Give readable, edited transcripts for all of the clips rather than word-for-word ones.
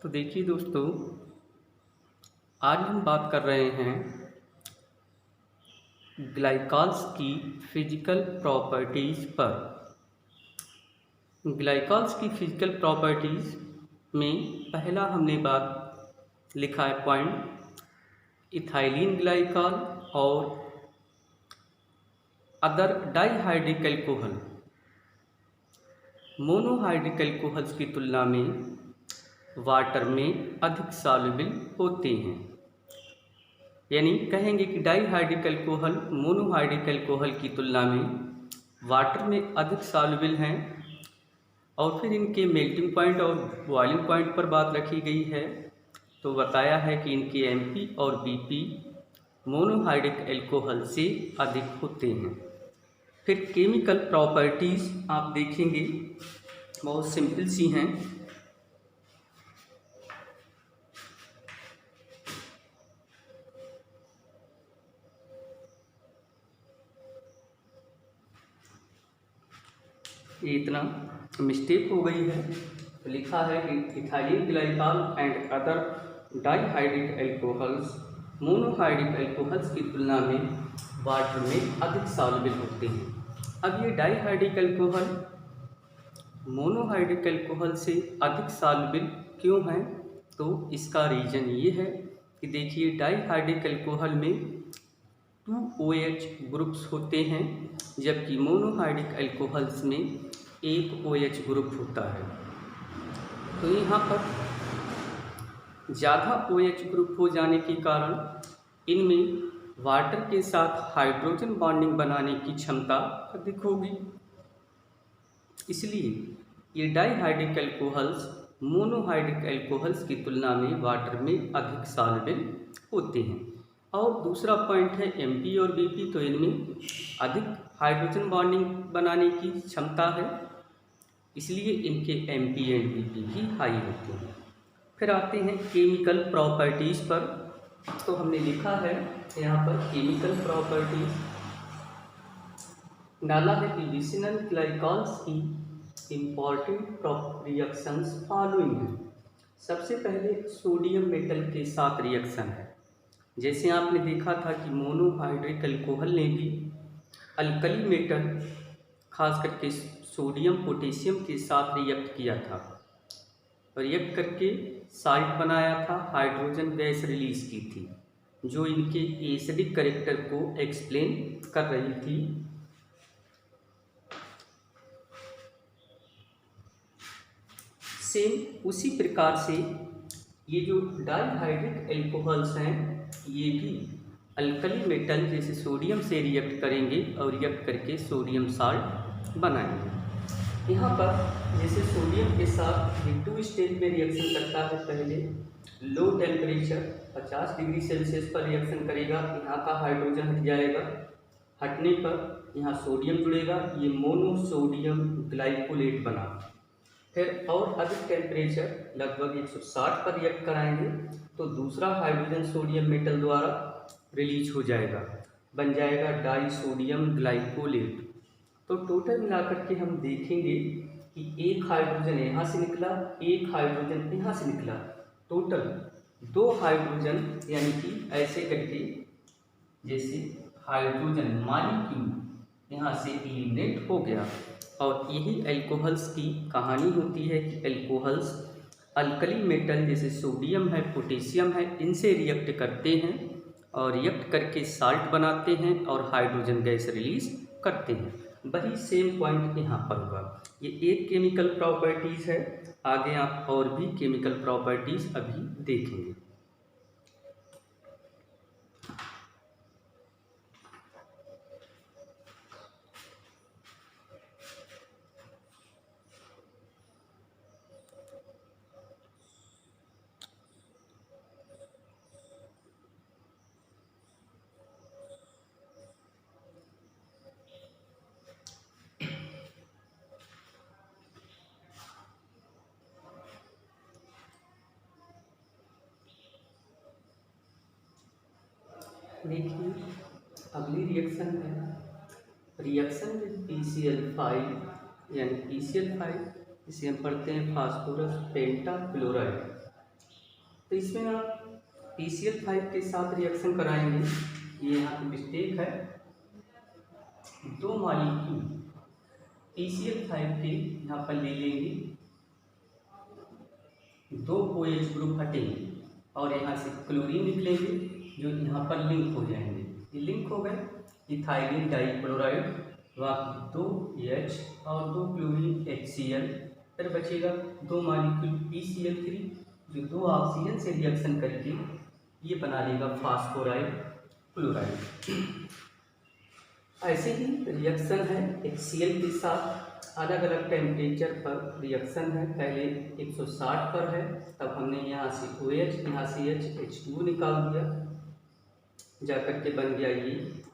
तो देखिए दोस्तों, आज हम बात कर रहे हैं ग्लाइकॉल्स की फिजिकल प्रॉपर्टीज़ पर। ग्लाइकॉल्स की फिजिकल प्रॉपर्टीज़ में पहला हमने बात लिखा है पॉइंट, इथाइलिन ग्लाइकॉल और other dihydric alcohol monohydric alcohols की तुलना में वाटर में अधिक सॉल्युबल होते हैं। यानी कहेंगे कि डाइहाइड्रिक एल्कोहल मोनोहाइड्रिक एल्कोहल की तुलना में वाटर में अधिक सॉल्युबल हैं। और फिर इनके मेल्टिंग पॉइंट और बॉइलिंग पॉइंट पर बात रखी गई है। तो बताया है कि इनके एमपी और बीपी मोनोहाइड्रिक एल्कोहल से अधिक होते हैं। फिर केमिकल प्रॉपर्टीज़ आप देखेंगे बहुत सिंपल सी हैं। ये इतना मिस्टेक हो गई है, तो लिखा है कि ethylene glycol and other dihydric alcohols monohydric alcohols की तुलना में वाटर में अधिक सॉल्युबल होते हैं। अब ये डाइहाइड्रिक एल्कोहल मोनोहाइड्रिक एल्कोहल से अधिक सॉल्युबल क्यों हैं? तो इसका रीज़न ये है कि देखिए, डाइहाइड्रिक एल्कोहल में 2 OH ग्रुप्स होते हैं, जबकि मोनोहाइड्रिक एल्कोहल्स में एक OH ग्रुप होता है। तो यहाँ पर ज़्यादा OH ग्रुप हो जाने के कारण इनमें वाटर के साथ हाइड्रोजन बॉन्डिंग बनाने की क्षमता अधिक होगी। इसलिए ये डाइहाइड्रिक एल्कोहल्स मोनोहाइड्रिक एल्कोहल्स की तुलना में वाटर में अधिक सॉल्युबल होते हैं। और दूसरा पॉइंट है एमपी और बीपी, तो इनमें अधिक हाइड्रोजन बॉन्डिंग बनाने की क्षमता है, इसलिए इनके एमपी एंड बीपी भी हाई होते हैं। फिर आते हैं केमिकल प्रॉपर्टीज़ पर। तो हमने लिखा है यहाँ पर केमिकल प्रॉपर्टीज़ डाला है कि विसिनल ग्लाइकॉल्स की इम्पॉर्टेंट रिएक्शंस फॉलोइंग हैं। सबसे पहले सोडियम मेटल के साथ रिएक्शन है। जैसे आपने देखा था कि मोनोहाइड्रिक एल्कोहल ने भी अल्कली मेटल खास करके सोडियम पोटेशियम के साथ रिएक्ट किया था, रिएक्ट करके साल्ट बनाया था, हाइड्रोजन गैस रिलीज की थी, जो इनके एसिडिक कैरेक्टर को एक्सप्लेन कर रही थी। सेम उसी प्रकार से ये जो डाइहाइड्रिक एल्कोहल्स हैं, ये भी अल्कली मेटल जैसे सोडियम से रिएक्ट करेंगे और रिएक्ट करके सोडियम साल्ट बनाएंगे। यहाँ पर जैसे सोडियम के साथ ये 2 स्टेज में रिएक्शन करता है। पहले लो टेम्परेचर 50 डिग्री सेल्सियस पर रिएक्शन करेगा, यहाँ का हाइड्रोजन हट जाएगा, हटने पर यहाँ सोडियम जुड़ेगा, ये मोनोसोडियम ग्लाइकोलेट बना। फिर और अधिक टेम्परेचर लगभग 160 पर रिएक्ट कराएंगे तो दूसरा हाइड्रोजन सोडियम मेटल द्वारा रिलीज हो जाएगा, बन जाएगा डाई सोडियम ग्लाइकोलेट। तो टोटल मिलाकर के हम देखेंगे कि एक हाइड्रोजन यहाँ से निकला, एक हाइड्रोजन यहाँ से निकला, टोटल 2 हाइड्रोजन, यानी कि ऐसे करके जैसे हाइड्रोजन मॉलिक्यूल यहाँ से एलिमिनेट हो गया। और यही एल्कोहल्स की कहानी होती है कि एल्कोहल्स अल्कली मेटल जैसे सोडियम है, पोटेशियम है, इनसे रिएक्ट करते हैं और रिएक्ट करके साल्ट बनाते हैं और हाइड्रोजन गैस रिलीज करते हैं। वही सेम पॉइंट यहाँ पर होगा। ये एक केमिकल प्रॉपर्टीज़ है, आगे आप और भी केमिकल प्रॉपर्टीज़ अभी देखेंगे। देखिए, अगली रिएक्शन है रिएक्शन विद PCl5, यानी PCl5 इसे हम पढ़ते हैं फास्फोरस पेंटाक्लोराइड। तो इसमें आप PCl5 के साथ रिएक्शन कराएंगे। ये यहाँ पे मिस्टेक है, 2 मॉलिक्यूल PCl5 के यहाँ पर ले लेंगे, 2 OH ग्रुप हटेंगे और यहाँ से क्लोरीन निकलेंगे जो यहाँ पर लिंक हो जाएंगे। ये लिंक हो गए इथाइलिन डाइक्लोराइड, बाकी 2 H और 2 क्लोरीन HCl, फिर बचेगा 2 मॉलिक्यूल PCl3 जो 2 ऑक्सीजन से रिएक्शन करके ये बना लेगा फास्फोराइड क्लोराइड। ऐसे ही रिएक्शन है HCl के साथ, अलग अलग टेम्परेचर पर रिएक्शन है। पहले 160 पर है, तब हमने यहाँ से OH, यहाँ से H2O निकाल दिया, जाकर के बन गया ये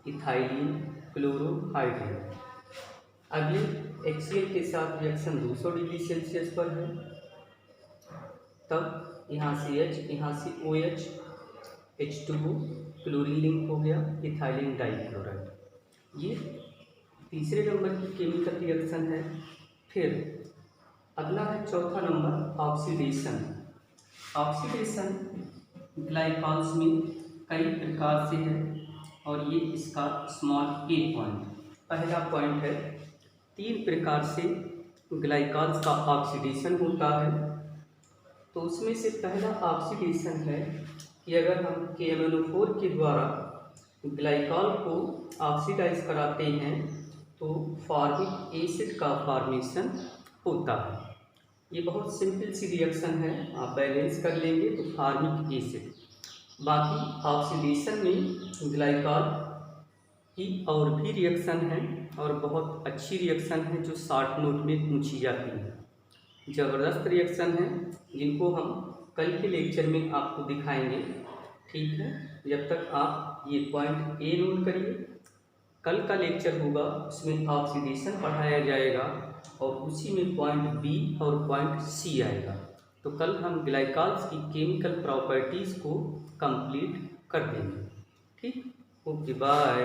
इथाइलिन क्लोरोहाइड्रेट। अगले HCl के साथ रिएक्शन 200 डिग्री सेल्सियस पर है, तब यहाँ से H, यहाँ से OH, H2O, क्लोरीन लिंक हो गया इथाइलिन डाइक्लोराइड। ये तीसरे नंबर की केमिकल रिएक्शन है। फिर अगला है चौथा नंबर ऑक्सीडेशन। ऑक्सीडेशन ग्लाइकॉल्स में कई प्रकार से है और ये इसका स्मॉल ए पॉइंट, पहला पॉइंट है 3 प्रकार से ग्लाइकॉल्स का ऑक्सीडेशन होता है। तो उसमें से पहला ऑक्सीडेशन है कि अगर हम KMnO4 के द्वारा ग्लाइकॉल को ऑक्सीडाइज कराते हैं तो फॉर्मिक एसिड का फॉर्मेशन होता है। ये बहुत सिंपल सी रिएक्शन है, आप बैलेंस कर लेंगे तो फॉर्मिक एसिड। बाकी ऑक्सीडेशन में ग्लाइकॉल की और भी रिएक्शन है और बहुत अच्छी रिएक्शन है जो शॉर्ट नोट में पूछी जाती है। ज़बरदस्त रिएक्शन है जिनको हम कल के लेक्चर में आपको दिखाएंगे। ठीक है, जब तक आप ये पॉइंट ए नोट करिए, कल का लेक्चर होगा उसमें ऑक्सीडेशन पढ़ाया जाएगा और उसी में पॉइंट बी और पॉइंट सी आएगा। तो कल हम ग्लाइकॉल्स की केमिकल प्रॉपर्टीज़ को कंप्लीट कर देंगे। ठीक, ओके, बाय।